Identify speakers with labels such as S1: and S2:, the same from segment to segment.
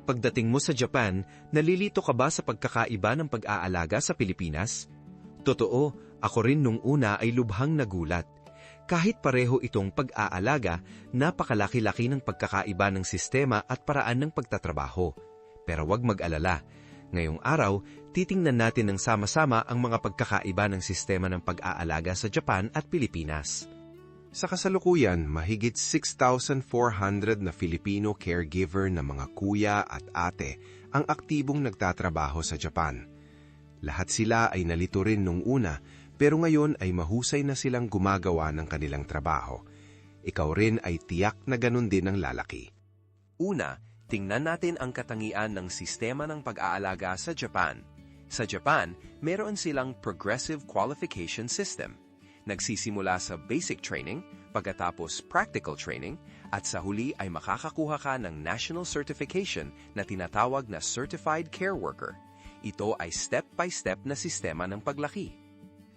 S1: Pagdating mo sa Japan, nalilito ka ba sa pagkakaiba ng pag-aalaga sa Pilipinas? Totoo, ako rin nung una ay lubhang nagulat. Kahit pareho itong pag-aalaga, napakalaki-laki ng pagkakaiba ng sistema at paraan ng pagtatrabaho. Pero wag mag-alala. Ngayong araw, titingnan natin ng sama-sama ang mga pagkakaiba ng sistema ng pag-aalaga sa Japan at Pilipinas.
S2: Sa kasalukuyan, mahigit 6,400 na Filipino caregiver na mga kuya at ate ang aktibong nagtatrabaho sa Japan. Lahat sila ay nalito rin nung una, pero ngayon ay mahusay na silang gumagawa ng kanilang trabaho. Ikaw rin ay tiyak na ganun din ang lalaki.
S3: Una, tingnan natin ang katangian ng sistema ng pag-aalaga sa Japan. Sa Japan, meron silang Progressive Qualification System. Nagsisimula sa basic training, pagkatapos practical training, at sa huli ay makakakuha ka ng national certification na tinatawag na Certified Care Worker. Ito ay step-by-step na sistema ng paglaki.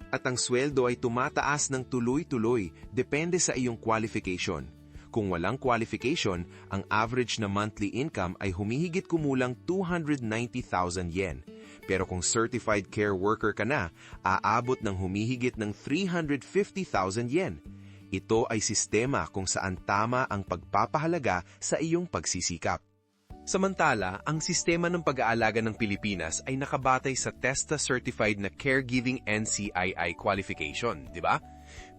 S2: At ang sweldo ay tumataas ng tuloy-tuloy, depende sa iyong qualification. Kung walang qualification, ang average na monthly income ay humihigit kumulang 290,000 yen. Pero kung certified care worker ka na, aabot ng humihigit ng 350,000 yen. Ito ay sistema kung saan tama ang pagpapahalaga sa iyong pagsisikap.
S3: Samantala, ang sistema ng pag-aalaga ng Pilipinas ay nakabatay sa TESTA Certified na Caregiving NCII qualification, di ba?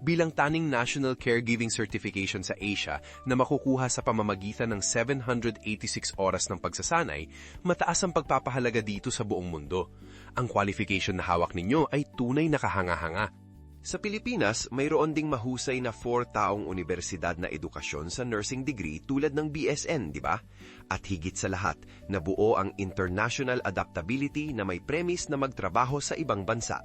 S3: Bilang taning National Caregiving Certification sa Asia na makukuha sa pamamagitan ng 786 oras ng pagsasanay, mataas ang pagpapahalaga dito sa buong mundo. Ang qualification na hawak ninyo ay tunay na kahanga-hanga.
S2: Sa Pilipinas, mayroon ding mahusay na 4-taong universidad na edukasyon sa nursing degree tulad ng BSN, di ba? At higit sa lahat, nabuo ang international adaptability na may premise na magtrabaho sa ibang bansa.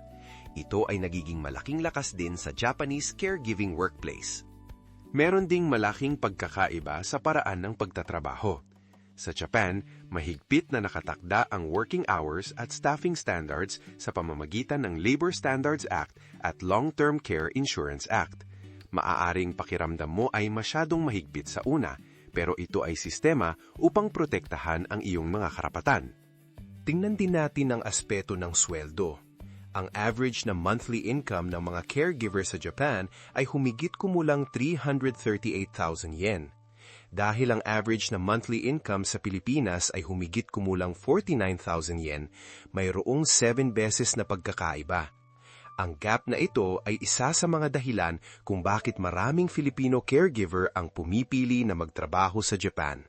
S2: Ito ay nagiging malaking lakas din sa Japanese caregiving workplace. Meron ding malaking pagkakaiba sa paraan ng pagtatrabaho. Sa Japan, mahigpit na nakatakda ang working hours at staffing standards sa pamamagitan ng Labor Standards Act at Long-Term Care Insurance Act. Maaaring pakiramdam mo ay masyadong mahigpit sa una, pero ito ay sistema upang protektahan ang iyong mga karapatan. Tingnan din natin ang aspeto ng sweldo. Ang average na monthly income ng mga caregiver sa Japan ay humigit kumulang 338,000 yen. Dahil ang average na monthly income sa Pilipinas ay humigit kumulang 49,000 yen, mayroong 7 beses na pagkakaiba. Ang gap na ito ay isa sa mga dahilan kung bakit maraming Filipino caregiver ang pumipili na magtrabaho sa Japan.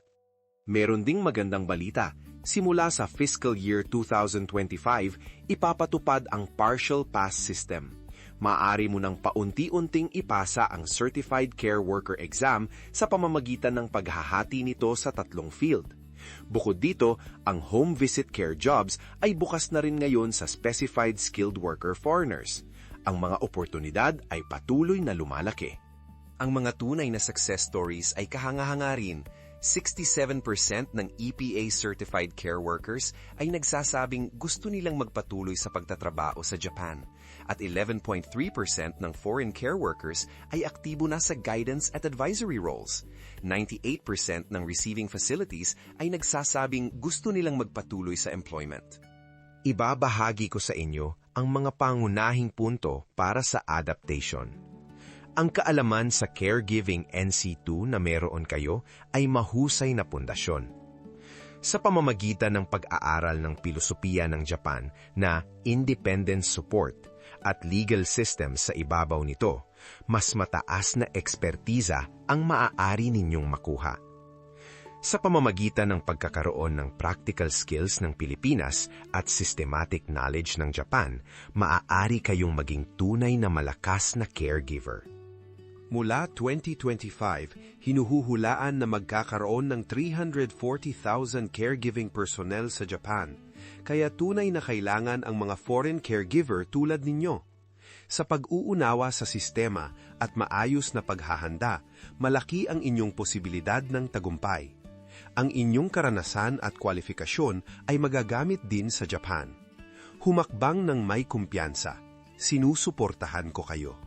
S2: Meron ding magandang balita. Simula sa fiscal year 2025, ipapatupad ang Partial Pass System. Maaari mo nang paunti-unting ipasa ang Certified Care Worker exam sa pamamagitan ng paghahati nito sa 3 field. Bukod dito, ang home visit care jobs ay bukas na rin ngayon sa Specified Skilled Worker Foreigners. Ang mga oportunidad ay patuloy na lumalaki.
S3: Ang mga tunay na success stories ay kahanga-hanga rin. 67% ng EPA-certified care workers ay nagsasabing gusto nilang magpatuloy sa pagtatrabaho sa Japan. At 11.3% ng foreign care workers ay aktibo na sa guidance at advisory roles. 98% ng receiving facilities ay nagsasabing gusto nilang magpatuloy sa employment.
S2: Ibabahagi ko sa inyo ang mga pangunahing punto para sa adaptation. Ang kaalaman sa Caregiving NC2 na meron kayo ay mahusay na pundasyon. Sa pamamagitan ng pag-aaral ng pilosopiya ng Japan na independent support at legal system sa ibabaw nito, mas mataas na ekspertiza ang maaari ninyong makuha. Sa pamamagitan ng pagkakaroon ng practical skills ng Pilipinas at systematic knowledge ng Japan, maaari kayong maging tunay na malakas na caregiver. Mula 2025, hinuhuhulaan na magkakaroon ng 340,000 caregiving personnel sa Japan, kaya tunay na kailangan ang mga foreign caregiver tulad ninyo. Sa pag-uunawa sa sistema at maayos na paghahanda, malaki ang inyong posibilidad ng tagumpay. Ang inyong karanasan at kwalifikasyon ay magagamit din sa Japan. Humakbang ng may kumpiyansa. Sinusuportahan ko kayo.